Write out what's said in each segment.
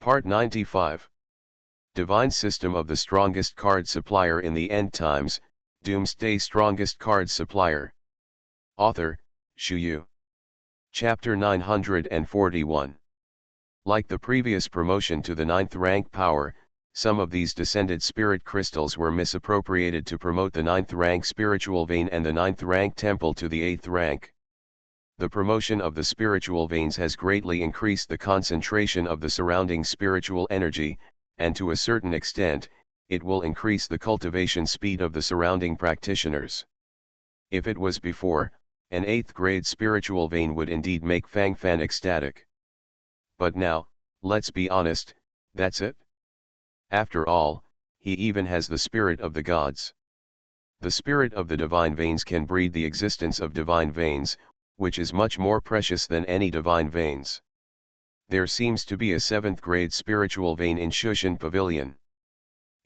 Part 95. Divine System of the Strongest Card Supplier in the End Times, Doomsday Strongest Card Supplier. Author, Shu. Chapter 941. Like the previous promotion to the 9th rank power, some of these descended spirit crystals were misappropriated to promote the 9th rank spiritual vein and the 9th rank temple to the 8th rank. The promotion of the spiritual veins has greatly increased the concentration of the surrounding spiritual energy, and to a certain extent, it will increase the cultivation speed of the surrounding practitioners. If it was before, an 8th grade spiritual vein would indeed make Fang Fan ecstatic. But now, let's be honest, that's it? After all, he even has the spirit of the gods. The spirit of the divine veins can breed the existence of divine veins, which is much more precious than any divine veins. There seems to be a 7th grade spiritual vein in Shushan Pavilion.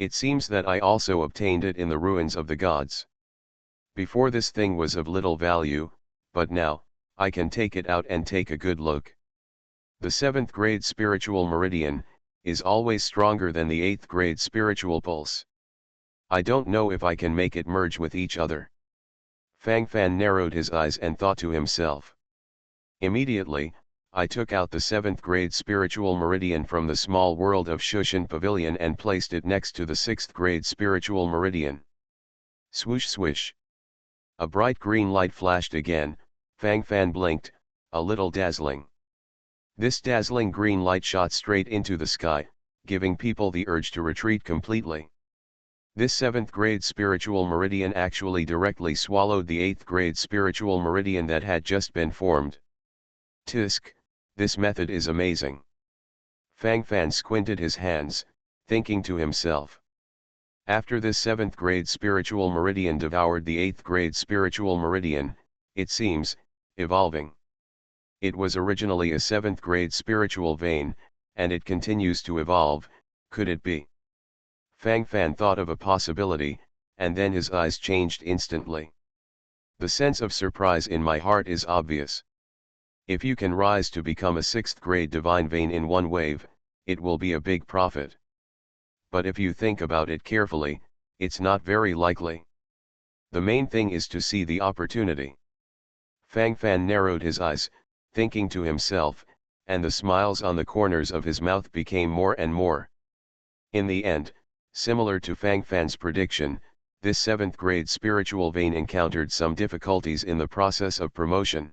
It seems that I also obtained it in the ruins of the gods. Before this thing was of little value, but now, I can take it out and take a good look. The 7th grade spiritual meridian is always stronger than the 8th grade spiritual pulse. I don't know if I can make it merge with each other. Fang Fan narrowed his eyes and thought to himself. Immediately, I took out the 7th grade spiritual meridian from the small world of Shushan Pavilion and placed it next to the 6th grade spiritual meridian. Swoosh swish. A bright green light flashed again. Fang Fan blinked, a little dazzling. This dazzling green light shot straight into the sky, giving people the urge to retreat completely. This 7th grade spiritual meridian actually directly swallowed the 8th grade spiritual meridian that had just been formed. Tisk, this method is amazing. Fang Fan squinted his hands, thinking to himself. After this 7th grade spiritual meridian devoured the 8th grade spiritual meridian, it seems, evolving. It was originally a 7th grade spiritual vein, and it continues to evolve. Could it be? Fang Fan thought of a possibility, and then his eyes changed instantly. The sense of surprise in my heart is obvious. If you can rise to become a 6th grade divine vein in one wave, it will be a big profit. But if you think about it carefully, it's not very likely. The main thing is to see the opportunity. Fang Fan narrowed his eyes, thinking to himself, and the smiles on the corners of his mouth became more and more. In the end, similar to Fang Fan's prediction, this 7th grade spiritual vein encountered some difficulties in the process of promotion.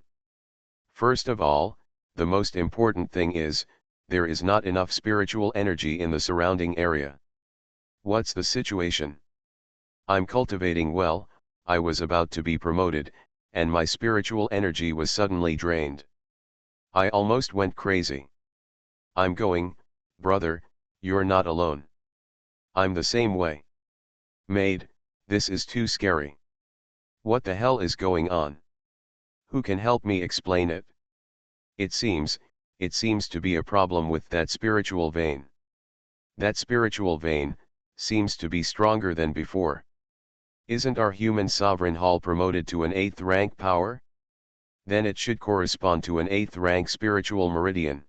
First of all, the most important thing is, there is not enough spiritual energy in the surrounding area. What's the situation? I'm cultivating well, I was about to be promoted, and my spiritual energy was suddenly drained. I almost went crazy. I'm going, brother, you're not alone. I'm the same way. Maid, this is too scary. What the hell is going on? Who can help me explain it? It seems to be a problem with that spiritual vein. That spiritual vein seems to be stronger than before. Isn't our human sovereign hall promoted to an 8th rank power? Then it should correspond to an 8th rank spiritual meridian.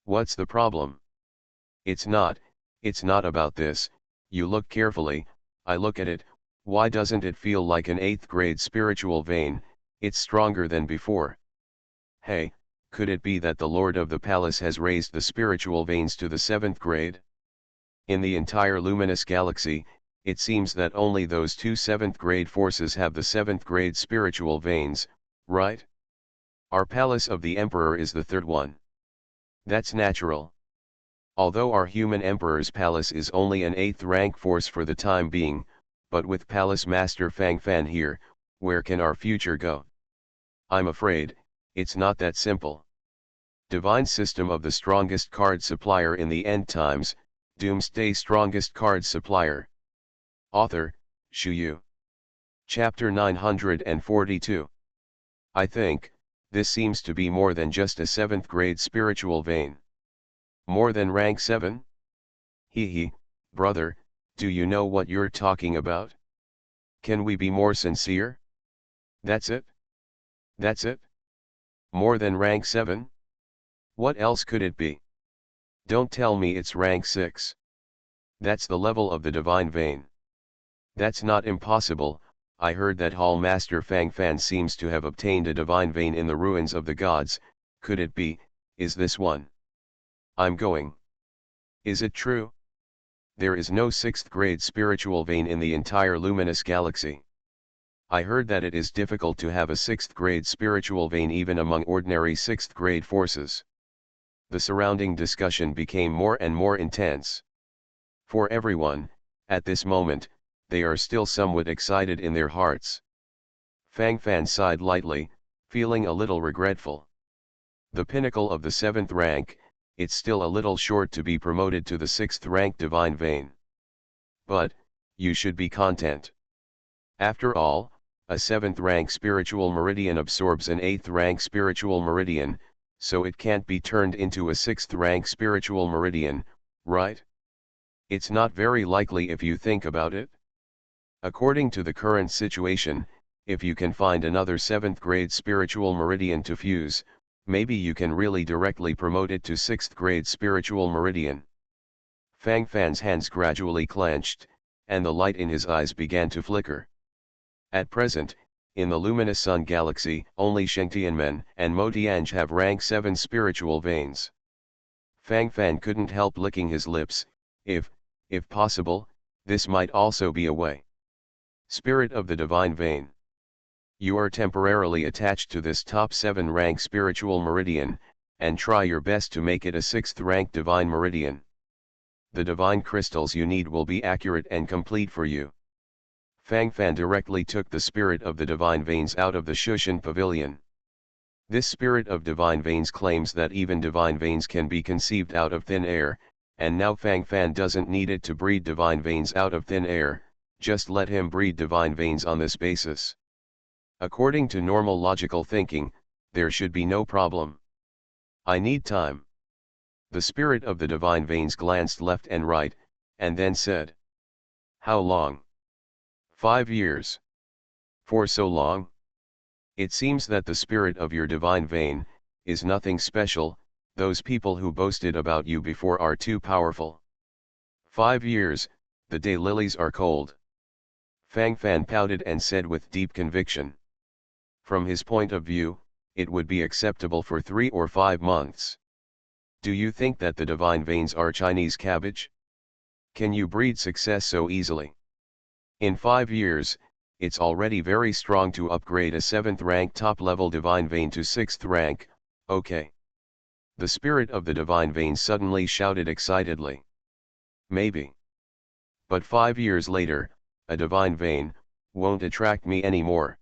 What's the problem? It's not about this. You look carefully, I look at it. Why doesn't it feel like an 8th grade spiritual vein? It's stronger than before. Hey, could it be that the Lord of the Palace has raised the spiritual veins to the 7th grade? In the entire luminous galaxy, it seems that only those two 7th grade forces have the 7th grade spiritual veins, right? Our Palace of the Emperor is the 3rd one. That's natural. Although our human Emperor's Palace is only an 8th rank force for the time being, but with Palace Master Fang Fan here, where can our future go? I'm afraid, it's not that simple. Divine System of the Strongest Card Supplier in the End Times, Doomsday Strongest Card Supplier. Author, Shu. Chapter 942. I think, this seems to be more than just a 7th grade spiritual vein. More than rank 7? Hee, brother, do you know what you're talking about? Can we be more sincere? That's it? That's it? More than rank 7? What else could it be? Don't tell me it's rank 6. That's the level of the divine vein. That's not impossible. I heard that Hall Master Fang Fan seems to have obtained a divine vein in the ruins of the gods. Could it be? Is this one? I'm going. Is it true? There is no 6th grade spiritual vein in the entire luminous galaxy. I heard that it is difficult to have a 6th grade spiritual vein even among ordinary 6th grade forces. The surrounding discussion became more and more intense. For everyone, at this moment, they are still somewhat excited in their hearts. Fang Fan sighed lightly, feeling a little regretful. The pinnacle of the 7th rank, it's still a little short to be promoted to the 6th rank divine vein. But, you should be content. After all, a 7th rank spiritual meridian absorbs an 8th rank spiritual meridian, so it can't be turned into a 6th rank spiritual meridian, right? It's not very likely if you think about it. According to the current situation, if you can find another 7th grade spiritual meridian to fuse, maybe you can really directly promote it to 6th grade spiritual meridian. Fang Fan's hands gradually clenched, and the light in his eyes began to flicker. At present, in the luminous sun galaxy, only Shengtianmen and Mo Tianj have rank 7 spiritual veins. Fang Fan couldn't help licking his lips. If possible, this might also be a way. Spirit of the divine vein. You are temporarily attached to this top 7 rank spiritual meridian, and try your best to make it a 6th rank divine meridian. The divine crystals you need will be accurate and complete for you. Fang Fan directly took the spirit of the divine veins out of the Shushan pavilion. This spirit of divine veins claims that even divine veins can be conceived out of thin air, and now Fang Fan doesn't need it to breed divine veins out of thin air, just let him breed divine veins on this basis. According to normal logical thinking, there should be no problem. I need time. The spirit of the divine veins glanced left and right, and then said, "How long?" 5 years. For so long? It seems that the spirit of your divine vein is nothing special. Those people who boasted about you before are too powerful. 5 years, the day lilies are cold. Fang Fan pouted and said with deep conviction. From his point of view, it would be acceptable for 3 or 5 months. Do you think that the divine veins are Chinese cabbage? Can you breed success so easily? In 5 years, it's already very strong to upgrade a 7th rank top-level divine vein to 6th rank, okay. The spirit of the divine vein suddenly shouted excitedly. Maybe. But 5 years later, a divine vein won't attract me anymore.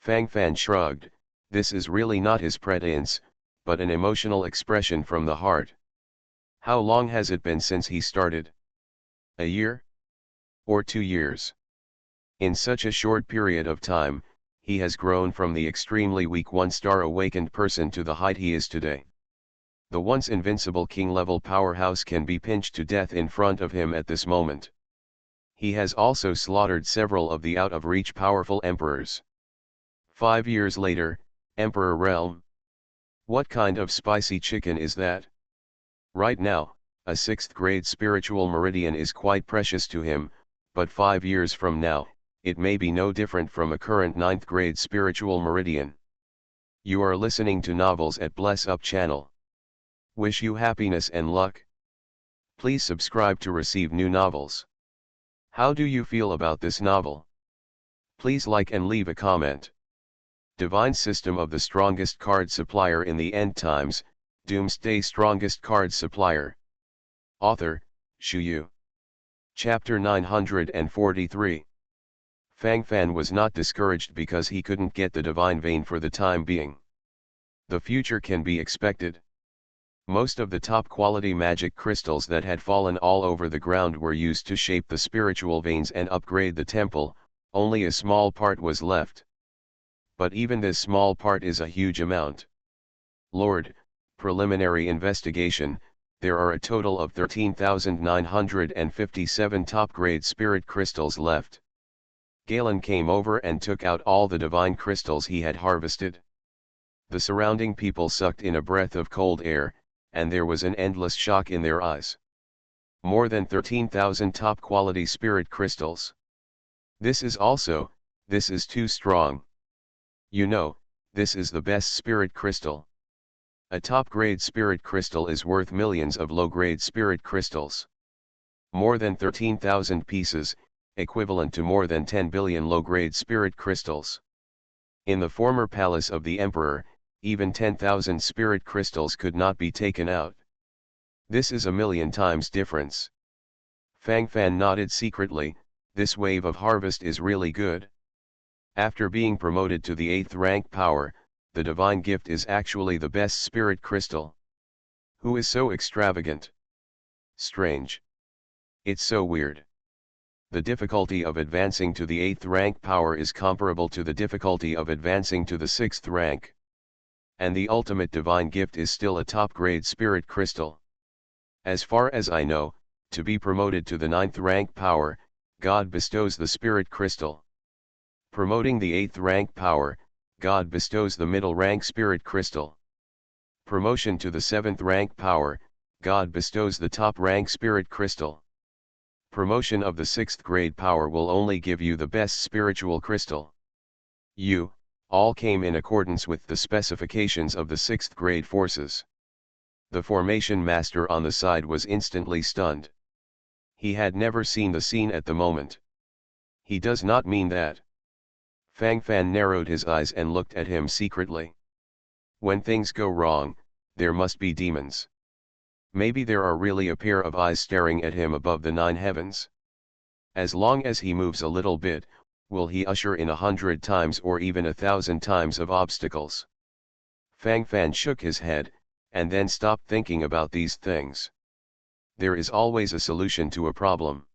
Fang Fan shrugged. This is really not his pretense, but an emotional expression from the heart. How long has it been since he started? A year? Or 2 years? In such a short period of time, he has grown from the extremely weak 1-star awakened person to the height he is today. The once invincible king-level powerhouse can be pinched to death in front of him at this moment. He has also slaughtered several of the out-of-reach powerful emperors. 5 years later, Emperor Realm. What kind of spicy chicken is that? Right now, a 6th grade spiritual meridian is quite precious to him, but 5 years from now, it may be no different from a current 9th grade spiritual meridian. You are listening to Novels at Bless Up channel. Wish you happiness and luck. Please subscribe to receive new novels. How do you feel about this novel? Please like and leave a comment. Divine System of the Strongest Card Supplier in the End Times, Doomsday Strongest Card Supplier. Author, Shu Yu. Chapter 943. Fang Fan was not discouraged because he couldn't get the divine vein for the time being. The future can be expected. Most of the top-quality magic crystals that had fallen all over the ground were used to shape the spiritual veins and upgrade the temple, only a small part was left. But even this small part is a huge amount. Lord, preliminary investigation, there are a total of 13,957 top-grade spirit crystals left. Galen came over and took out all the divine crystals he had harvested. The surrounding people sucked in a breath of cold air, and there was an endless shock in their eyes. More than 13,000 top-quality spirit crystals. This is too strong. You know, this is the best spirit crystal. A top-grade spirit crystal is worth millions of low-grade spirit crystals. More than 13,000 pieces, equivalent to more than 10 billion low-grade spirit crystals. In the former palace of the emperor, even 10,000 spirit crystals could not be taken out. This is a million times difference. Fang Fan nodded secretly. This wave of harvest is really good. After being promoted to the 8th rank power, the divine gift is actually the best spirit crystal. Who is so extravagant? Strange. It's so weird. The difficulty of advancing to the 8th rank power is comparable to the difficulty of advancing to the 6th rank. And the ultimate divine gift is still a top-grade spirit crystal. As far as I know, to be promoted to the 9th rank power, God bestows the spirit crystal. Promoting the 8th rank power, God bestows the middle rank spirit crystal. Promotion to the 7th rank power, God bestows the top rank spirit crystal. Promotion of the 6th grade power will only give you the best spiritual crystal. All came in accordance with the specifications of the 6th grade forces. The formation master on the side was instantly stunned. He had never seen the scene at the moment. He does not mean that. Fang Fan narrowed his eyes and looked at him secretly. When things go wrong, there must be demons. Maybe there are really a pair of eyes staring at him above the 9 heavens. As long as he moves a little bit, will he usher in 100 times or even 1,000 times of obstacles? Fang Fan shook his head, and then stopped thinking about these things. There is always a solution to a problem.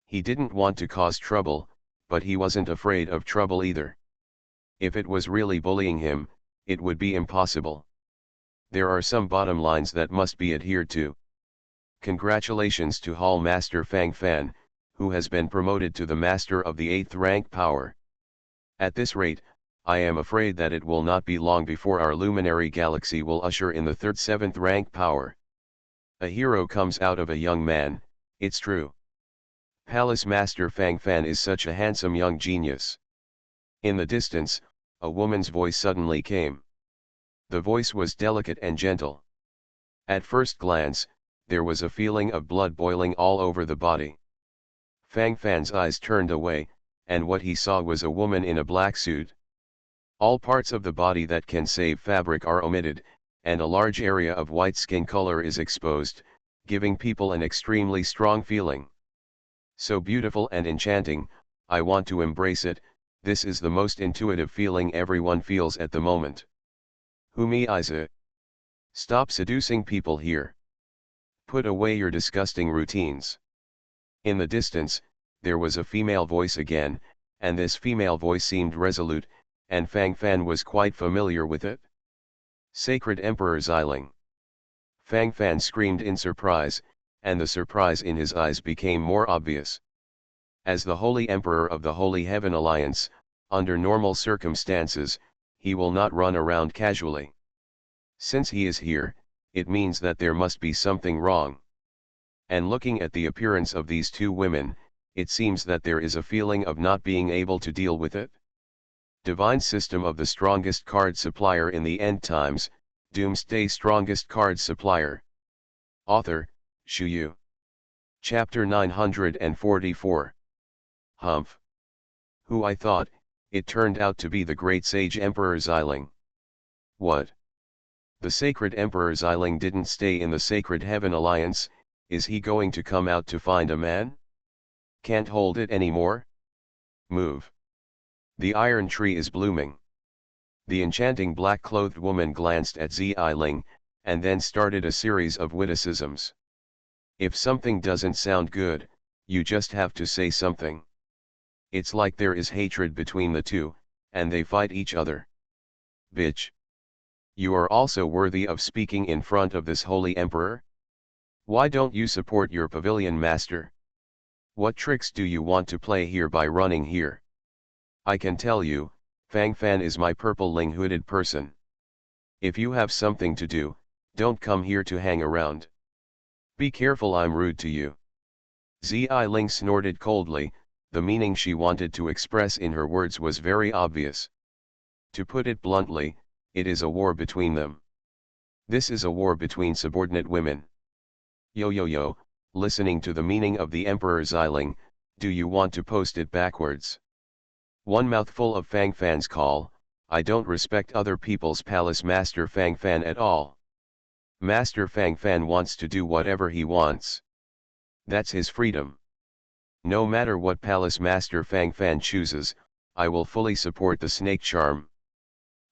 He didn't want to cause trouble, but he wasn't afraid of trouble either. If it was really bullying him, it would be impossible. There are some bottom lines that must be adhered to. Congratulations to Hall Master Fang Fan, who has been promoted to the Master of the 8th rank power. At this rate, I am afraid that it will not be long before our luminary galaxy will usher in the 7th rank power. A hero comes out of a young man, it's true. Palace Master Fang Fan is such a handsome young genius. In the distance, a woman's voice suddenly came. The voice was delicate and gentle. At first glance, there was a feeling of blood boiling all over the body. Fang Fan's eyes turned away, and what he saw was a woman in a black suit. All parts of the body that can save fabric are omitted, and a large area of white skin color is exposed, giving people an extremely strong feeling. So beautiful and enchanting, I want to embrace it. This is the most intuitive feeling everyone feels at the moment. Humi Isa. Stop seducing people here. Put away your disgusting routines. In the distance, there was a female voice again, and this female voice seemed resolute, and Fang Fan was quite familiar with it. Sacred Emperor Xiling. Fang Fan screamed in surprise, and the surprise in his eyes became more obvious. As the Holy Emperor of the Holy Heaven Alliance, under normal circumstances, he will not run around casually. Since he is here, it means that there must be something wrong. And looking at the appearance of these two women, it seems that there is a feeling of not being able to deal with it. Divine System of the Strongest Card Supplier in the End Times, Doomsday Strongest Card Supplier. Author, Shu Yu. Chapter 944. Humph. Who I thought, it turned out to be the great sage Emperor Xiling. What? The sacred Emperor Xiling didn't stay in the Sacred Heaven Alliance, is he going to come out to find a man? Can't hold it anymore? Move. The iron tree is blooming. The enchanting black-clothed woman glanced at Xiling, and then started a series of witticisms. If something doesn't sound good, you just have to say something. It's like there is hatred between the two, and they fight each other. Bitch. You are also worthy of speaking in front of this holy emperor? Why don't you support your pavilion master? What tricks do you want to play here by running here? I can tell you, Fang Fan is my purple-ling hooded person. If you have something to do, Don't come here to hang around. Be careful, I'm rude to you. Zi Ling snorted coldly. The meaning she wanted to express in her words was very obvious. To put it bluntly, it is a war between them. This is a war between subordinate women. Yo, listening to the meaning of the Emperor Xiling, do you want to post it backwards? One mouthful of Fang Fan's call, I don't respect other people's palace Master Fang Fan at all. Master Fang Fan wants to do whatever he wants. That's his freedom. No matter what palace Master Fang Fan chooses, I will fully support the snake charm.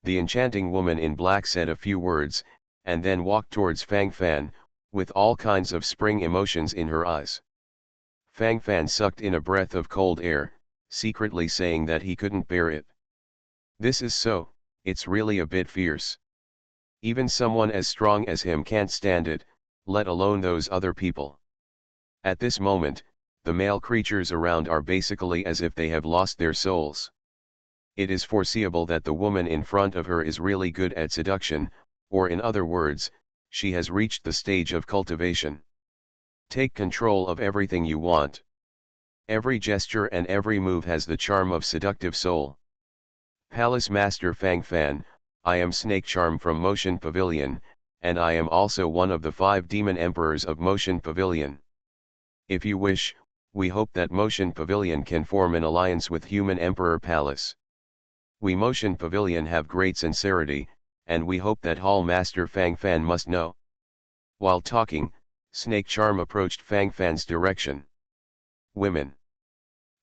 The enchanting woman in black said a few words, and then walked towards Fang Fan, with all kinds of spring emotions in her eyes. Fang Fan sucked in a breath of cold air, secretly saying that he couldn't bear it. This is so, it's really a bit fierce. Even someone as strong as him can't stand it, let alone those other people. At this moment, the male creatures around are basically as if they have lost their souls. It is foreseeable that the woman in front of her is really good at seduction, or in other words, she has reached the stage of cultivation. Take control of everything you want. Every gesture and every move has the charm of seductive soul. Palace Master Fang Fan, I am Snake Charm from Motion Pavilion, and I am also one of the 5 demon emperors of Motion Pavilion. If you wish, we hope that Motion Pavilion can form an alliance with Human Emperor Palace. We Motion Pavilion have great sincerity, and we hope that Hall Master Fang Fan must know. While talking, Snake Charm approached Fang Fan's direction. Women.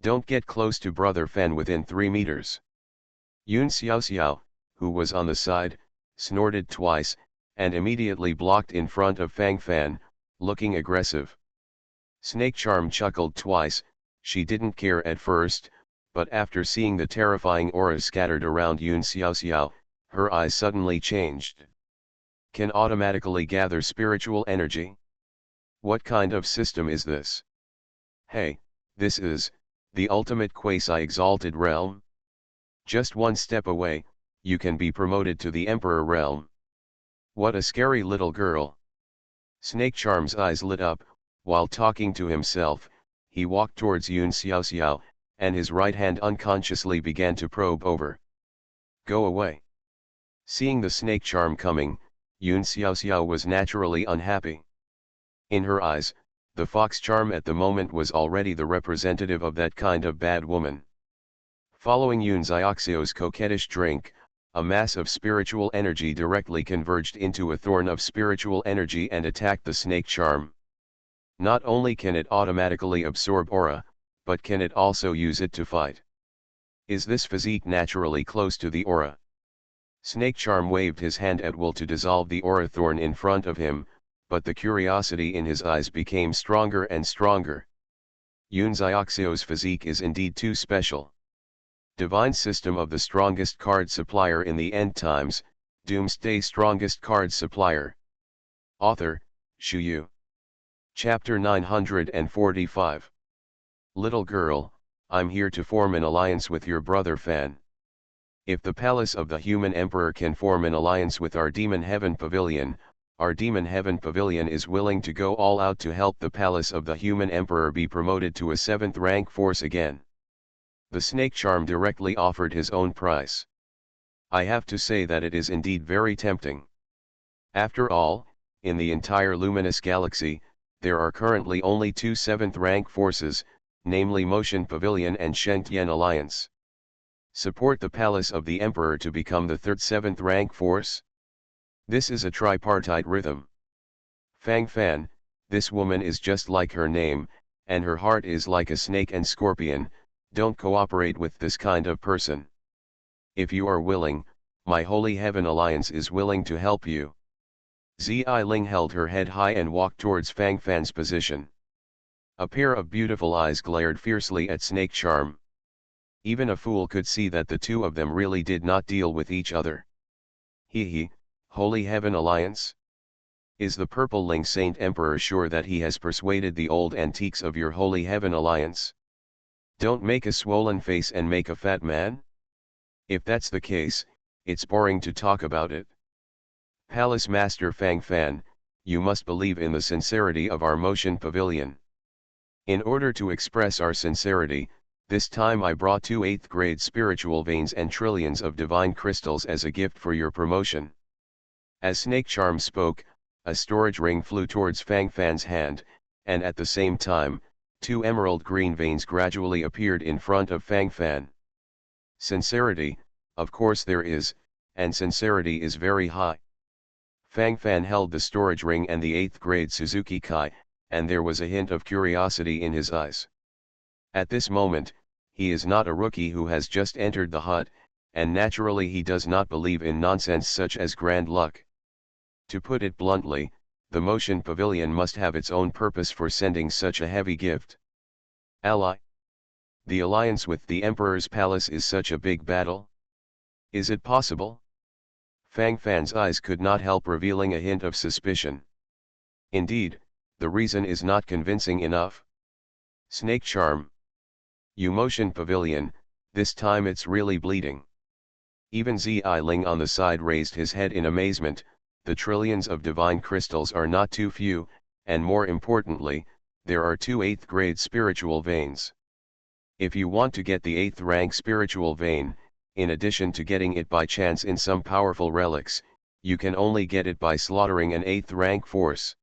Don't get close to Brother Fan within 3 meters. Yun Xiao, who was on the side, snorted twice, and immediately blocked in front of Fang Fan, looking aggressive. Snake Charm chuckled twice. She didn't care at first, but after seeing the terrifying auras scattered around Yun Xiao, her eyes suddenly changed. Can automatically gather spiritual energy? What kind of system is this? Hey, this is the ultimate quasi-exalted realm. Just one step away, you can be promoted to the Emperor realm. What a scary little girl. Snake Charm's eyes lit up. While talking to himself, he walked towards Yun Xiao, and his right hand unconsciously began to probe over. Go away. Seeing the snake charm coming, Yun Xiao was naturally unhappy. In her eyes, the fox charm at the moment was already the representative of that kind of bad woman. Following Yun Xiao's coquettish drink, a mass of spiritual energy directly converged into a thorn of spiritual energy and attacked the snake charm. Not only can it automatically absorb aura, but can it also use it to fight? Is this physique naturally close to the aura? Snake Charm waved his hand at will to dissolve the aura thorn in front of him, but the curiosity in his eyes became stronger and stronger. Yun Xiao's physique is indeed too special. Divine System of the Strongest Card Supplier in the End Times, Doomsday Strongest Card Supplier. Author, Shu Yu. Chapter 945. Little girl, I'm here to form an alliance with your brother Fan. If the palace of the human emperor can form an alliance with our demon heaven pavilion, our demon heaven pavilion is willing to go all out to help the palace of the human emperor be promoted to a 7th rank force again. The snake charm directly offered his own price. I have to say that it is indeed very tempting. After all, in the entire luminous galaxy, there are currently only 2 7th rank forces, namely Motion Pavilion and Shengtian Alliance. Support the palace of the emperor to become the 3rd 7th rank force? This is a tripartite rhythm. Fang Fan, this woman is just like her name, and her heart is like a snake and scorpion. Don't cooperate with this kind of person. If you are willing, my Holy Heaven Alliance is willing to help you. Zi Ling held her head high and walked towards Fang Fan's position. A pair of beautiful eyes glared fiercely at Snake Charm. Even a fool could see that the two of them really did not deal with each other. Holy Heaven Alliance? Is the Purple Ling Saint Emperor sure that he has persuaded the old antiques of your Holy Heaven Alliance? Don't make a swollen face and make a fat man? If that's the case, it's boring to talk about it. Palace Master Fang Fan, you must believe in the sincerity of our motion pavilion. In order to express our sincerity, this time I brought 2 8th grade spiritual veins and trillions of divine crystals as a gift for your promotion. As Snake Charm spoke, a storage ring flew towards Fang Fan's hand, and at the same time, 2 emerald green veins gradually appeared in front of Fang Fan. Sincerity, of course there is, and sincerity is very high. Fang Fan held the storage ring and the 8th grade Suzuki Kai, and there was a hint of curiosity in his eyes. At this moment, he is not a rookie who has just entered the hut, and naturally he does not believe in nonsense such as grand luck. To put it bluntly, the motion pavilion must have its own purpose for sending such a heavy gift. Ally. The alliance with the Emperor's Palace is such a big battle? Is it possible? Fang Fan's eyes could not help revealing a hint of suspicion. Indeed, the reason is not convincing enough. Snake Charm. You motion pavilion, this time it's really bleeding. Even Zi Ling on the side raised his head in amazement. The trillions of divine crystals are not too few, and more importantly, there are 2 8th grade spiritual veins. If you want to get the 8th rank spiritual vein, in addition to getting it by chance in some powerful relics, you can only get it by slaughtering an 8th rank force.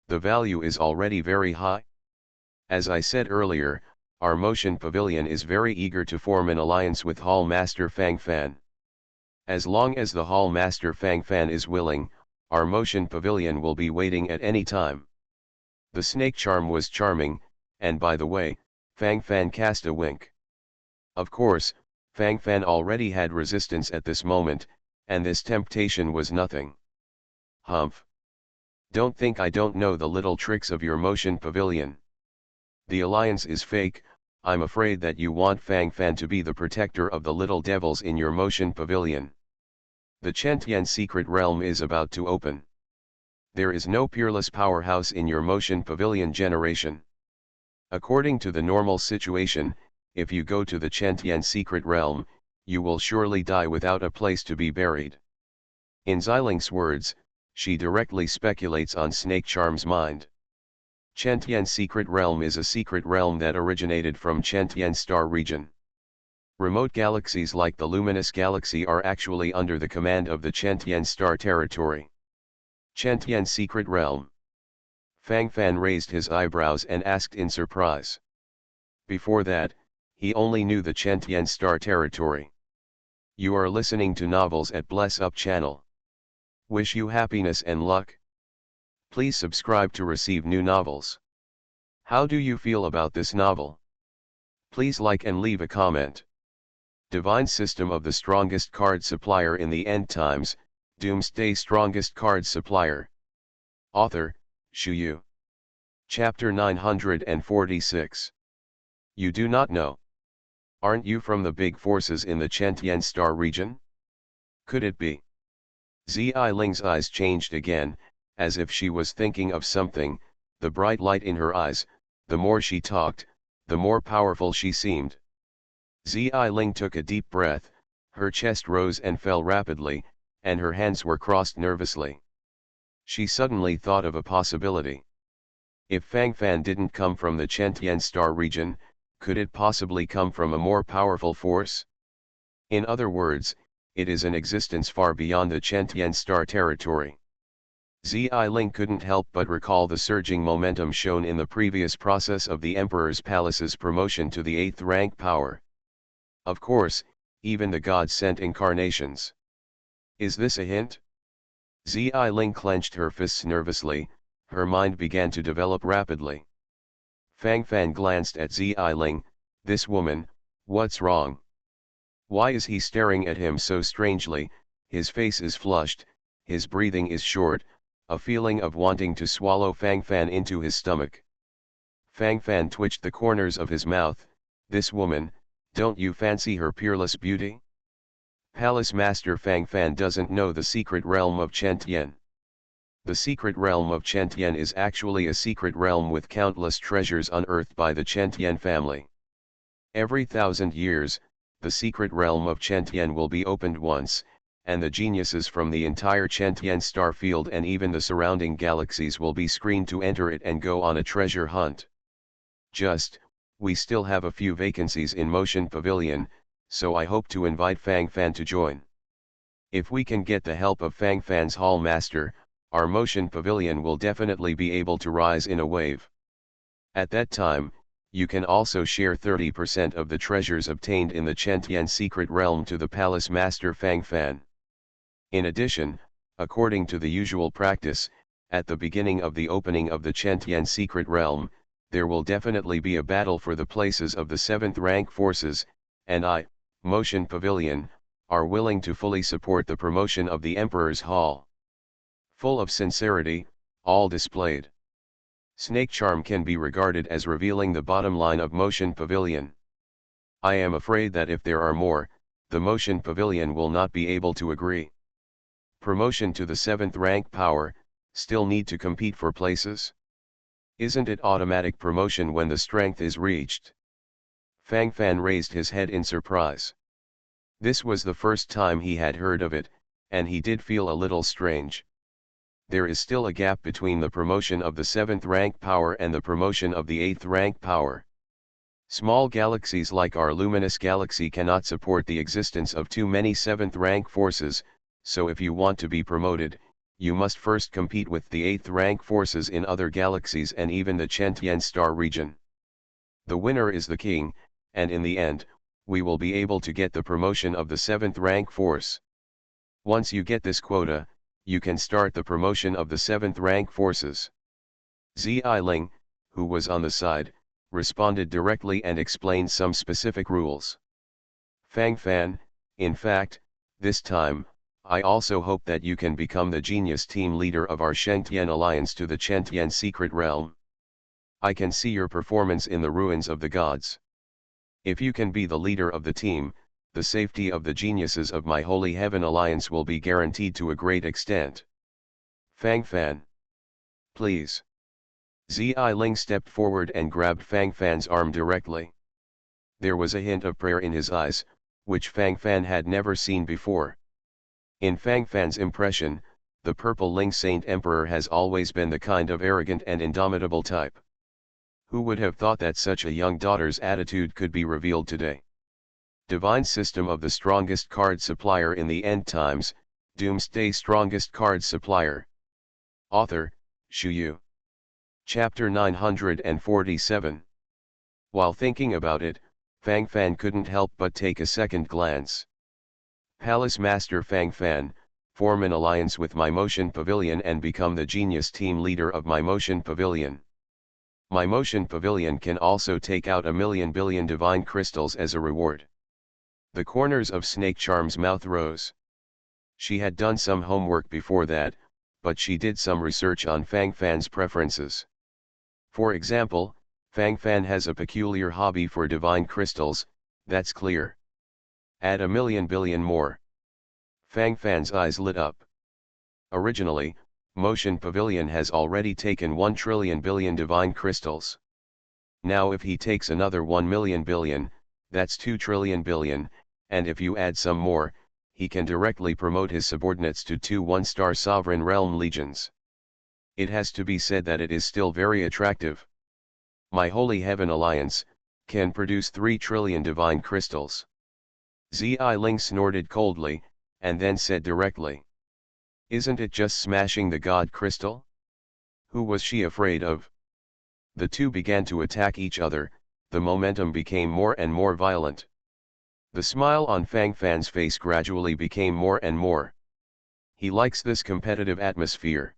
The value is already very high. As I said earlier, our motion pavilion is very eager to form an alliance with Hall Master Fang Fan. As long as the Hall Master Fang Fan is willing, our motion pavilion will be waiting at any time. The snake charm was charming, and by the way, Fang Fan cast a wink. Of course, Fang Fan already had resistance at this moment, and this temptation was nothing. Humph. Don't think I don't know the little tricks of your motion pavilion. The alliance is fake. I'm afraid that you want Fang Fan to be the protector of the little devils in your motion pavilion. The Chentian secret realm is about to open. There is no peerless powerhouse in your motion pavilion generation. According to the normal situation, if you go to the Chentian secret realm, you will surely die without a place to be buried. In Xiling's words, she directly speculates on Snake Charm's mind. Chentian secret realm is a secret realm that originated from Chentian star region. Remote galaxies like the luminous galaxy are actually under the command of the Chentian star territory. Chentian secret realm. Fang Fan raised his eyebrows and asked in surprise. Before that, he only knew the Chentian star territory. You are listening to Novels at Bless Up channel. Wish you happiness and luck. Please subscribe to receive new novels. How do you feel about this novel? Please like and leave a comment. Divine System of the Strongest Card Supplier in the End Times, Doomsday Strongest Card Supplier. Author, Shu Yu. Chapter 946. You do not know. Aren't you from the big forces in the Chentian star region? Could it be? Zi Ling's eyes changed again, as if she was thinking of something. The bright light in her eyes, the more she talked, the more powerful she seemed. Zi Ling took a deep breath, her chest rose and fell rapidly, and her hands were crossed nervously. She suddenly thought of a possibility. If Fang Fan didn't come from the Chentian star region, could it possibly come from a more powerful force? In other words, it is an existence far beyond the Chentian star territory. Zi Ling couldn't help but recall the surging momentum shown in the previous process of the Emperor's Palace's promotion to the 8th rank power. Of course, even the gods sent incarnations. Is this a hint? Zi Ling clenched her fists nervously, her mind began to develop rapidly. Fang Fan glanced at Zi Ling. This woman, what's wrong? Why is he staring at him so strangely? His face is flushed, his breathing is short, a feeling of wanting to swallow Fang Fan into his stomach. Fang Fan twitched the corners of his mouth. This woman, don't you fancy her peerless beauty? Palace Master Fang Fan doesn't know the secret realm of Chentian. The secret realm of Chentian is actually a secret realm with countless treasures unearthed by the Chentian family. Every 1,000 years, the secret realm of Chentian will be opened once, and the geniuses from the entire Chentian star field and even the surrounding galaxies will be screened to enter it and go on a treasure hunt. We still have a few vacancies in Motion Pavilion, so I hope to invite Fang Fan to join. If we can get the help of Fang Fan's Hall Master, our Motion Pavilion will definitely be able to rise in a wave. At that time, you can also share 30% of the treasures obtained in the Chentian Secret Realm to the Palace Master Fang Fan. In addition, according to the usual practice, at the beginning of the opening of the Chentian Secret Realm, there will definitely be a battle for the places of the 7th rank forces, and I, Motion Pavilion, are willing to fully support the promotion of the Emperor's Hall. Full of sincerity, all displayed. Snake Charm can be regarded as revealing the bottom line of Motion Pavilion. I am afraid that if there are more, the Motion Pavilion will not be able to agree. Promotion to the 7th rank power, still need to compete for places? Isn't it automatic promotion when the strength is reached? Fang Fan raised his head in surprise. This was the first time he had heard of it, and he did feel a little strange. There is still a gap between the promotion of the 7th rank power and the promotion of the 8th rank power. Small galaxies like our luminous galaxy cannot support the existence of too many 7th rank forces, so if you want to be promoted, you must first compete with the 8th rank forces in other galaxies and even the Chentian star region. The winner is the king, and in the end, we will be able to get the promotion of the 7th rank force. Once you get this quota, you can start the promotion of the 7th rank forces. Zi Ling, who was on the side, responded directly and explained some specific rules. Fang Fan, in fact, this time, I also hope that you can become the genius team leader of our Shengtian Alliance to the Chentian Secret Realm. I can see your performance in the ruins of the gods. If you can be the leader of the team, the safety of the geniuses of my Holy Heaven Alliance will be guaranteed to a great extent. Fang Fan. Please. Zi Ling stepped forward and grabbed Fang Fan's arm directly. There was a hint of prayer in his eyes, which Fang Fan had never seen before. In Fang Fan's impression, the Purple Ling Saint Emperor has always been the kind of arrogant and indomitable type. Who would have thought that such a young daughter's attitude could be revealed today? Divine System of the Strongest Card Supplier in the End Times, Doomsday Strongest Card Supplier. Author, Shu Yu. Chapter 947. While thinking about it, Fang Fan couldn't help but take a second glance. Palace Master Fang Fan, form an alliance with my Motion Pavilion and become the genius team leader of my Motion Pavilion. My Motion Pavilion can also take out 1,000,000 billion divine crystals as a reward. The corners of Snake Charm's mouth rose. She had done some homework before that, but she did some research on Fang Fan's preferences. For example, Fang Fan has a peculiar hobby for divine crystals, that's clear. Add 1,000,000 billion more. Fang Fan's eyes lit up. Originally, Motion Pavilion has already taken 1 trillion billion divine crystals. Now if he takes another 1,000,000 billion, that's 2 trillion billion, and if you add some more, he can directly promote his subordinates to 2 one-star Sovereign Realm Legions. It has to be said that it is still very attractive. My Holy Heaven Alliance can produce 3 trillion divine crystals. Zi Ling snorted coldly, and then said directly. Isn't it just smashing the God Crystal? Who was she afraid of? The two began to attack each other, the momentum became more and more violent. The smile on Fang Fan's face gradually became more and more. He likes this competitive atmosphere.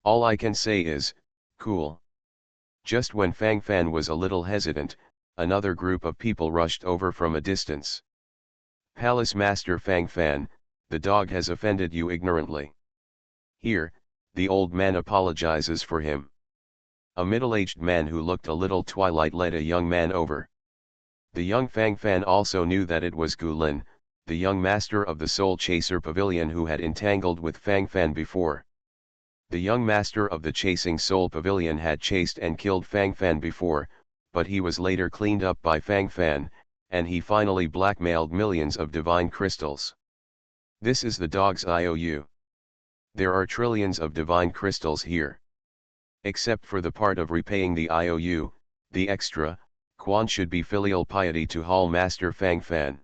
All I can say is, cool. Just when Fang Fan was a little hesitant, another group of people rushed over from a distance. Palace Master Fang Fan, the dog has offended you ignorantly. Here, the old man apologizes for him. A middle-aged man who looked a little twilight led a young man over. The young Fang Fan also knew that it was Gu Lin, the young master of the Soul Chaser Pavilion who had entangled with Fang Fan before. The young master of the Chasing Soul Pavilion had chased and killed Fang Fan before, but he was later cleaned up by Fang Fan, and he finally blackmailed millions of divine crystals. This is the dog's IOU. There are trillions of divine crystals here. Except for the part of repaying the IOU, the extra, Quan should be filial piety to Hall Master Fang Fan.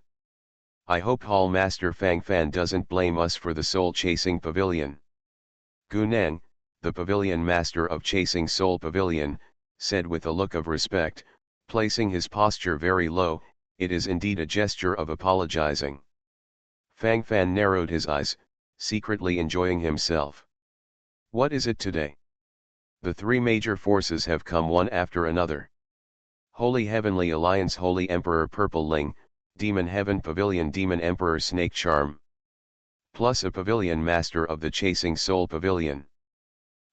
I hope Hall Master Fang Fan doesn't blame us for the soul chasing pavilion. Gu Neng, the pavilion master of Chasing Soul Pavilion, said with a look of respect, placing his posture very low, it is indeed a gesture of apologizing. Fang Fan narrowed his eyes, secretly enjoying himself. What is it today? The three major forces have come one after another. Holy Heavenly Alliance Holy Emperor Purple Ling, Demon Heaven Pavilion Demon Emperor Snake Charm. Plus a pavilion master of the Chasing Soul Pavilion.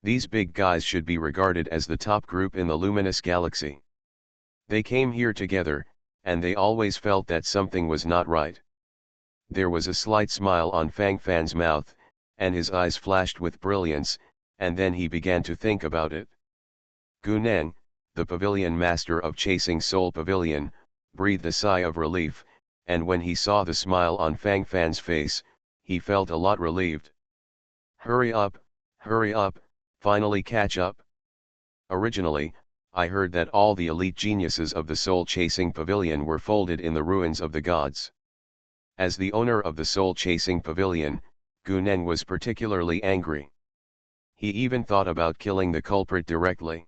These big guys should be regarded as the top group in the luminous galaxy. They came here together, and they always felt that something was not right. There was a slight smile on Fang Fan's mouth, and his eyes flashed with brilliance, and then he began to think about it. Gu Neng, the pavilion master of Chasing Soul Pavilion, breathed a sigh of relief, and when he saw the smile on Fang Fan's face, he felt a lot relieved. Hurry up, finally catch up. Originally, I heard that all the elite geniuses of the Soul Chasing Pavilion were folded in the ruins of the gods. As the owner of the Soul Chasing Pavilion, Gu Neng was particularly angry. He even thought about killing the culprit directly.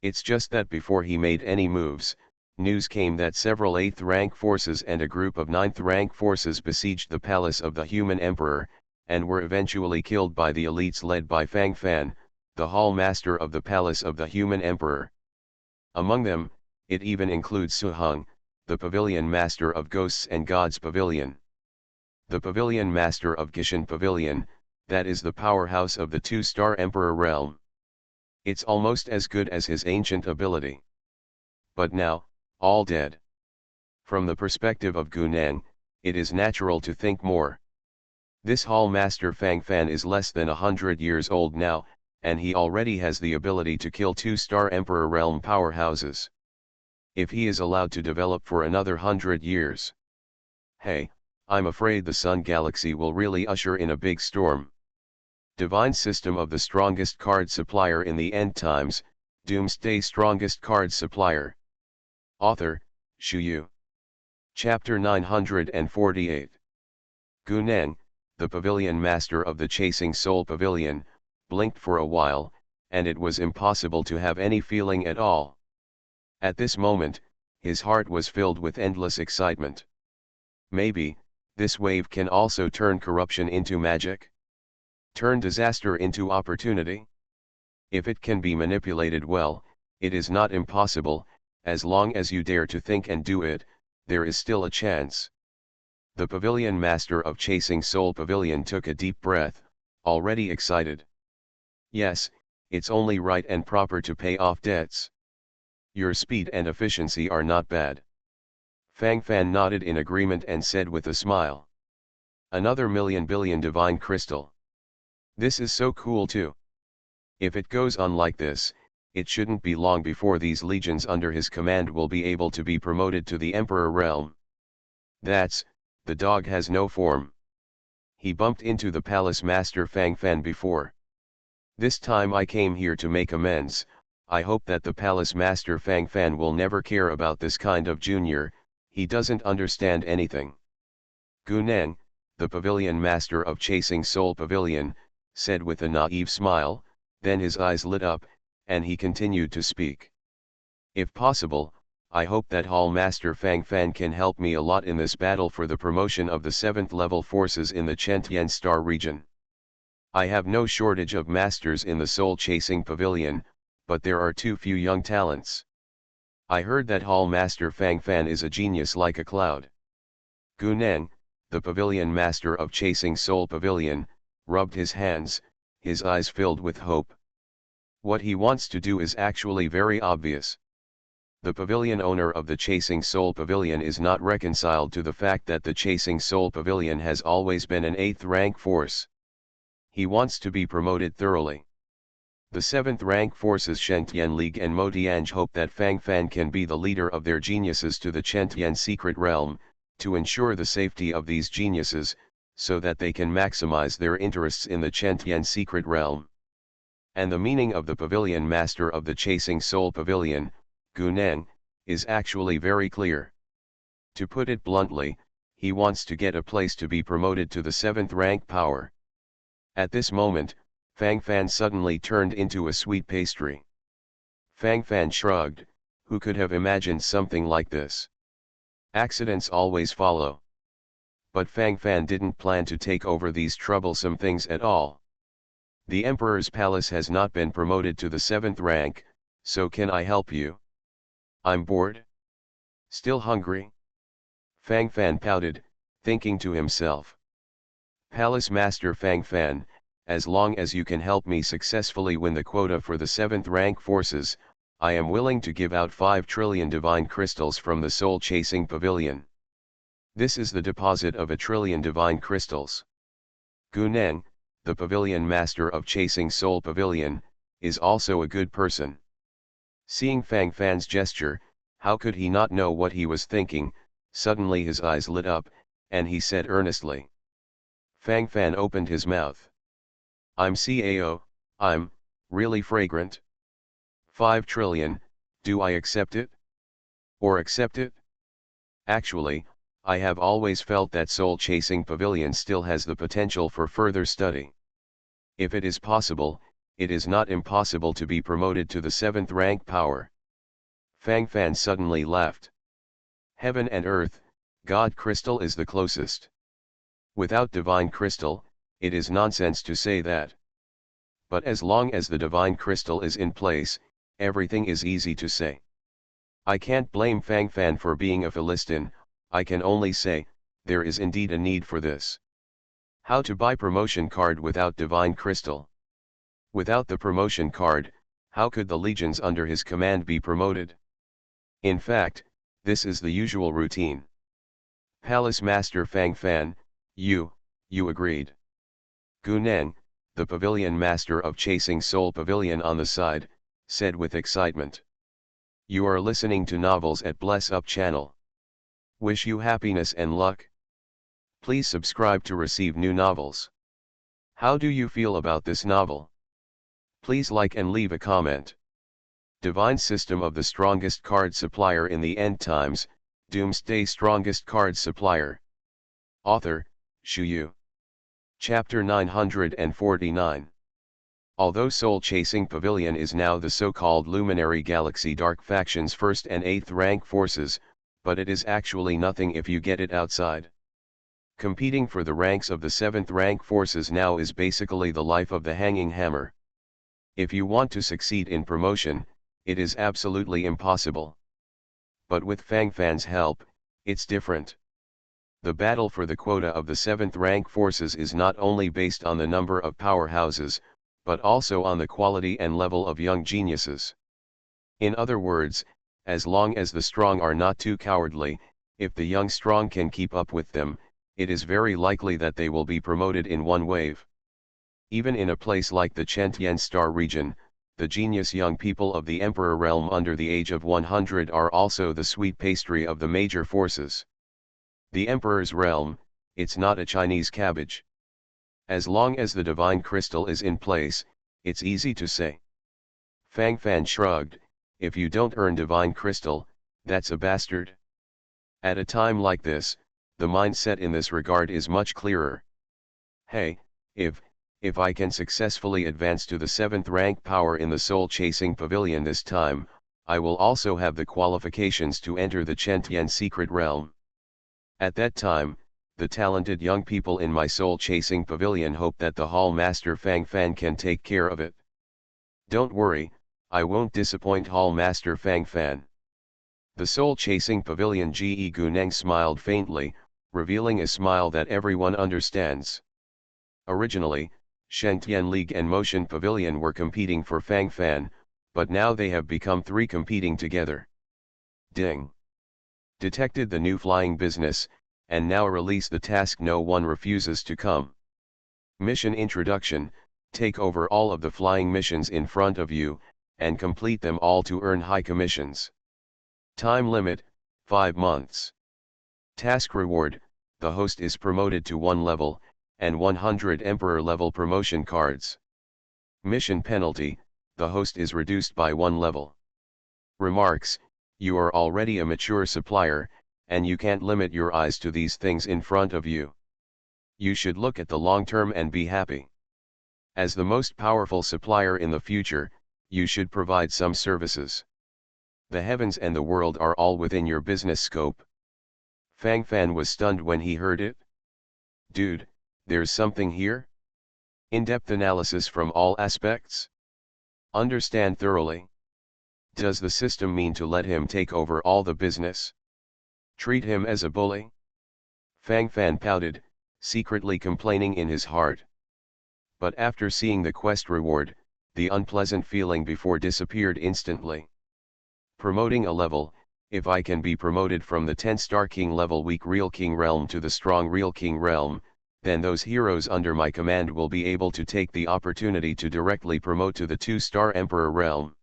It's just that before he made any moves, news came that several 8th rank forces and a group of 9th rank forces besieged the palace of the human emperor, and were eventually killed by the elites led by Fang Fan, the hall master of the palace of the human emperor. Among them, it even includes Su Heng, the pavilion master of Ghosts and Gods Pavilion. The pavilion master of Gishan Pavilion, that is the powerhouse of the 2-star emperor realm. It's almost as good as his ancient ability. But now, all dead. From the perspective of Gu Neng, it is natural to think more. This hall master Fang Fan is less than 100 years old now, and he already has the ability to kill 2-star emperor realm powerhouses. If he is allowed to develop for another 100 years. Hey, I'm afraid the Sun Galaxy will really usher in a big storm. Divine System of the Strongest Card Supplier in the End Times, Doomsday Strongest Card Supplier. Author, Shu Yu. Chapter 948. Gu Neng, the pavilion master of the Chasing Soul Pavilion, blinked for a while, and it was impossible to have any feeling at all. At this moment, his heart was filled with endless excitement. Maybe, this wave can also turn corruption into magic? Turn disaster into opportunity? If it can be manipulated well, it is not impossible, as long as you dare to think and do it, there is still a chance. The pavilion master of Chasing Soul Pavilion took a deep breath, already excited. Yes, it's only right and proper to pay off debts. Your speed and efficiency are not bad. Fang Fan nodded in agreement and said with a smile. Another million billion divine crystal. This is so cool too. If it goes on like this, it shouldn't be long before these legions under his command will be able to be promoted to the Emperor realm. The dog has no form. He bumped into the palace master Fang Fan before. This time I came here to make amends. I hope that the palace master Fang Fan will never care about this kind of junior, he doesn't understand anything. Gu Neng, the pavilion master of Chasing Soul Pavilion, said with a naive smile, then his eyes lit up, and he continued to speak. If possible, I hope that Hall Master Fang Fan can help me a lot in this battle for the promotion of the 7th level forces in the Chentian Star region. I have no shortage of masters in the Soul Chasing Pavilion, but there are too few young talents. I heard that Hall Master Fang Fan is a genius like a cloud. Gu Neng, the pavilion master of Chasing Soul Pavilion, rubbed his hands, his eyes filled with hope. What he wants to do is actually very obvious. The pavilion owner of the Chasing Soul Pavilion is not reconciled to the fact that the Chasing Soul Pavilion has always been an 8th rank force. He wants to be promoted thoroughly. The 7th rank forces Shentian League and Motianj hope that Fang Fan can be the leader of their geniuses to the Chentian secret realm, to ensure the safety of these geniuses, so that they can maximize their interests in the Chentian secret realm. And the meaning of the pavilion master of the Chasing Soul Pavilion, Guneng, is actually very clear. To put it bluntly, he wants to get a place to be promoted to the 7th rank power. At this moment, Fang Fan suddenly turned into a sweet pastry. Fang Fan shrugged, who could have imagined something like this? Accidents always follow. But Fang Fan didn't plan to take over these troublesome things at all. The Emperor's palace has not been promoted to the 7th rank, so can I help you? I'm bored. Still hungry? Fang Fan pouted, thinking to himself. Palace Master Fang Fan, as long as you can help me successfully win the quota for the 7th rank forces, I am willing to give out 5 trillion divine crystals from the Soul Chasing Pavilion. This is the deposit of 1 trillion divine crystals. Guneng, the pavilion master of Chasing Soul Pavilion, is also a good person. Seeing Fang Fan's gesture, how could he not know what he was thinking? Suddenly his eyes lit up, and he said earnestly. Fang Fan opened his mouth. I'm CAO, I'm really fragrant. 5 trillion, do I accept it? Or accept it? Actually, I have always felt that Soul Chasing Pavilion still has the potential for further study. If it is possible, it is not impossible to be promoted to the 7th rank power. Fang Fan suddenly laughed. Heaven and earth, God Crystal is the closest. Without Divine Crystal, it is nonsense to say that. But as long as the Divine Crystal is in place, everything is easy to say. I can't blame Fang Fan for being a Philistine, I can only say, there is indeed a need for this. How to buy promotion card without Divine Crystal? Without the promotion card, how could the legions under his command be promoted? In fact, this is the usual routine. Palace Master Fang Fan, you agreed. Guneng, the pavilion master of Chasing Soul Pavilion on the side, said with excitement. You are listening to Novels at Bless Up channel. Wish you happiness and luck. Please subscribe to receive new novels. How do you feel about this novel? Please like and leave a comment. Divine System of the Strongest Card Supplier in the End Times, Doomsday Strongest Card Supplier. Author, Shu Yu. Chapter 949. Although Soul Chasing Pavilion is now the so-called Luminary Galaxy Dark Faction's 1st and 8th rank forces, but it is actually nothing if you get it outside. Competing for the ranks of the 7th rank forces now is basically the life of the hanging hammer. If you want to succeed in promotion, it is absolutely impossible. But with Fang Fan's help, it's different. The battle for the quota of the 7th rank forces is not only based on the number of powerhouses, but also on the quality and level of young geniuses. In other words, as long as the strong are not too cowardly, if the young strong can keep up with them, it is very likely that they will be promoted in one wave. Even in a place like the Chentian Star region, the genius young people of the Emperor realm under the age of 100 are also the sweet pastry of the major forces. The Emperor's realm, it's not a Chinese cabbage. As long as the Divine Crystal is in place, it's easy to say. Fang Fan shrugged, if you don't earn Divine Crystal, that's a bastard. At a time like this, the mindset in this regard is much clearer. Hey, if I can successfully advance to the 7th rank power in the Soul Chasing Pavilion this time, I will also have the qualifications to enter the Chentian secret realm. At that time, the talented young people in my Soul Chasing Pavilion hope that the Hall Master Fang Fan can take care of it. Don't worry, I won't disappoint Hall Master Fang Fan. The Soul Chasing Pavilion Ge Guneng smiled faintly, revealing a smile that everyone understands. Originally, Shengtian League and Motion Pavilion were competing for Fang Fan, but now they have become 3 competing together. Ding! Detected the new flying business, and now release the task no one refuses to come. Mission Introduction, take over all of the flying missions in front of you, and complete them all to earn high commissions. Time limit, 5 months. Task reward, the host is promoted to 1 level, and 100 Emperor level promotion cards. Mission penalty, the host is reduced by 1 level. Remarks, you are already a mature supplier, and you can't limit your eyes to these things in front of you. You should look at the long term and be happy. As the most powerful supplier in the future, you should provide some services. The heavens and the world are all within your business scope. Fang Fan was stunned when he heard it. Dude, there's something here? In-depth analysis from all aspects? Understand thoroughly. Does the system mean to let him take over all the business? Treat him as a bully? Fang Fan pouted, secretly complaining in his heart. But after seeing the quest reward, the unpleasant feeling before disappeared instantly. Promoting a level, if I can be promoted from the 10-star king level weak real king realm to the strong real king realm, then those heroes under my command will be able to take the opportunity to directly promote to the 2-star emperor realm.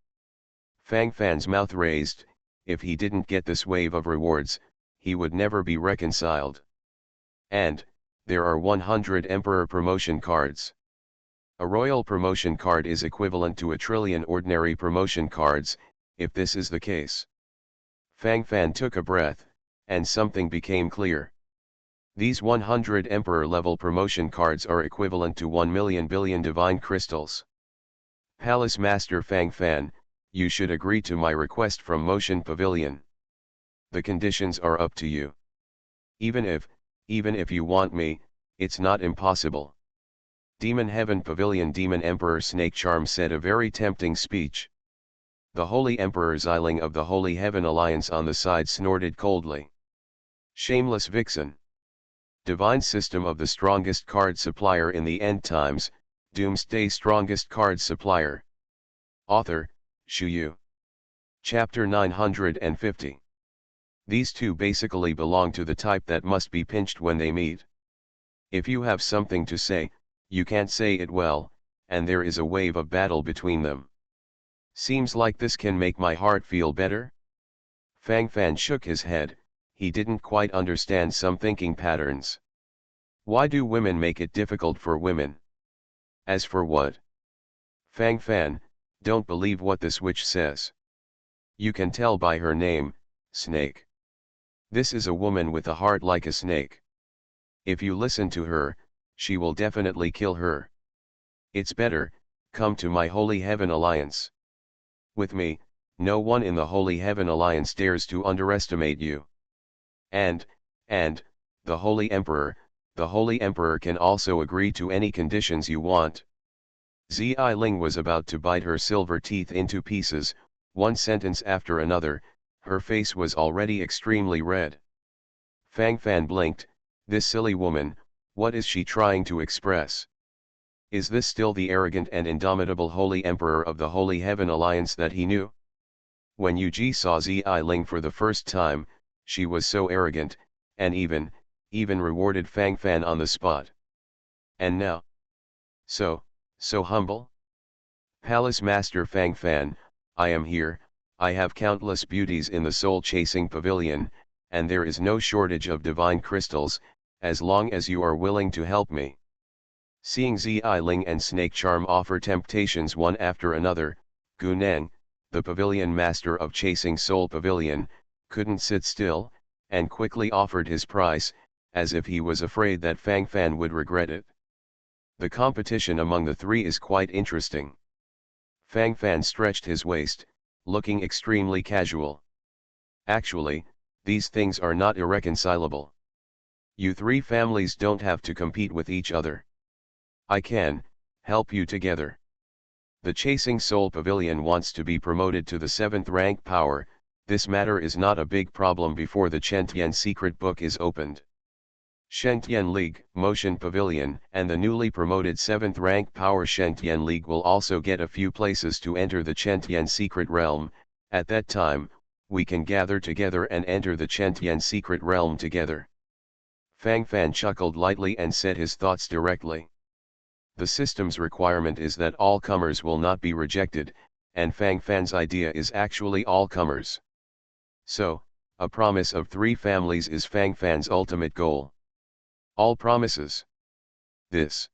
Fang Fan's mouth raised. If he didn't get this wave of rewards, he would never be reconciled. And, there are 100 emperor promotion cards. A royal promotion card is equivalent to 1 trillion ordinary promotion cards, if this is the case. Fang Fan took a breath, and something became clear. These 100 Emperor level promotion cards are equivalent to 1 million billion divine crystals. Palace Master Fang Fan, you should agree to my request from Motion Pavilion. The conditions are up to you. Even if you want me, it's not impossible. Demon Heaven Pavilion Demon Emperor Snake Charm said a very tempting speech. The Holy Emperor Xiling of the Holy Heaven Alliance on the side snorted coldly. Shameless vixen. Divine System of the Strongest Card Supplier in the End Times, Doomsday Strongest Card Supplier. Author, Shu Yu. Chapter 950. These two basically belong to the type that must be pinched when they meet. If you have something to say, you can't say it well, and there is a wave of battle between them. Seems like this can make my heart feel better? Fang Fan shook his head, he didn't quite understand some thinking patterns. Why do women make it difficult for women? As for what? Fang Fan, don't believe what this witch says. You can tell by her name, Snake. This is a woman with a heart like a snake. If you listen to her, she will definitely kill her. It's better, come to my Holy Heaven Alliance. With me, no one in the Holy Heaven Alliance dares to underestimate you. And, the Holy Emperor can also agree to any conditions you want. Xiling was about to bite her silver teeth into pieces, one sentence after another, her face was already extremely red. Fang Fan blinked, this silly woman, what is she trying to express? Is this still the arrogant and indomitable Holy Emperor of the Holy Heaven Alliance that he knew? When Yu saw Xiling for the first time, she was so arrogant, and even rewarded Fang Fan on the spot. And now? So humble? Palace Master Fang Fan, I am here, I have countless beauties in the soul-chasing pavilion, and there is no shortage of divine crystals, as long as you are willing to help me. Seeing Xiling and Snake Charm offer temptations one after another, Gu Neng, the pavilion master of Chasing Soul Pavilion, couldn't sit still, and quickly offered his price, as if he was afraid that Fang Fan would regret it. The competition among the three is quite interesting. Fang Fan stretched his waist, looking extremely casual. Actually, these things are not irreconcilable. You three families don't have to compete with each other. I can help you together. The Chasing Soul Pavilion wants to be promoted to the 7th rank power. This matter is not a big problem before the Chentian secret book is opened. Chentian League, Motion Pavilion, and the newly promoted 7th rank power Chentian League will also get a few places to enter the Chentian secret realm. At that time, we can gather together and enter the Chentian secret realm together. Fang Fan chuckled lightly and said his thoughts directly. The system's requirement is that all comers will not be rejected, and Fang Fan's idea is actually all comers. So, a promise of 3 families is Fang Fan's ultimate goal. All promises. This.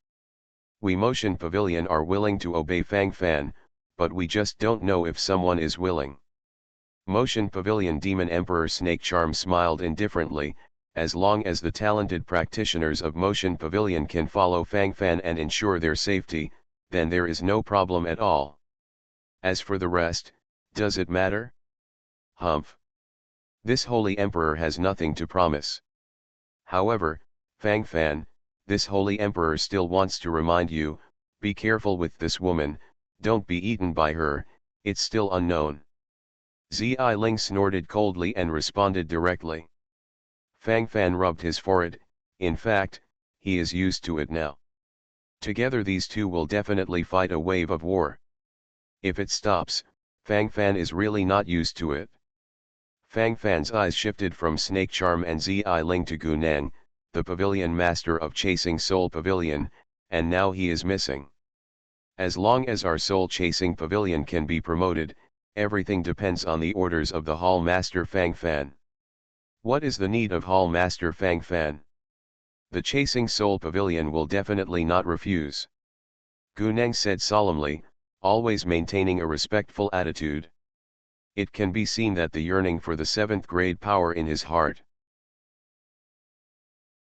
We Motion Pavilion are willing to obey Fang Fan, but we just don't know if someone is willing. Motion Pavilion Demon Emperor Snake Charm smiled indifferently. As long as the talented practitioners of Motion Pavilion can follow Fang Fan and ensure their safety, then there is no problem at all. As for the rest, does it matter? Humph. This Holy Emperor has nothing to promise. However, Fang Fan, this Holy Emperor still wants to remind you, be careful with this woman, don't be eaten by her, it's still unknown. Zi Ling snorted coldly and responded directly. Fang Fan rubbed his forehead. In fact, he is used to it now. Together these two will definitely fight a wave of war. If it stops, Fang Fan is really not used to it. Fang Fan's eyes shifted from Snake Charm and Zi Ling to Gu Nang, the pavilion master of Chasing Soul Pavilion, and now he is missing. As long as our soul chasing pavilion can be promoted, everything depends on the orders of the Hall Master Fang Fan. What is the need of Hall Master Fang Fan? The Chasing Soul Pavilion will definitely not refuse. Gu Neng said solemnly, always maintaining a respectful attitude. It can be seen that the yearning for the 7th grade power in his heart.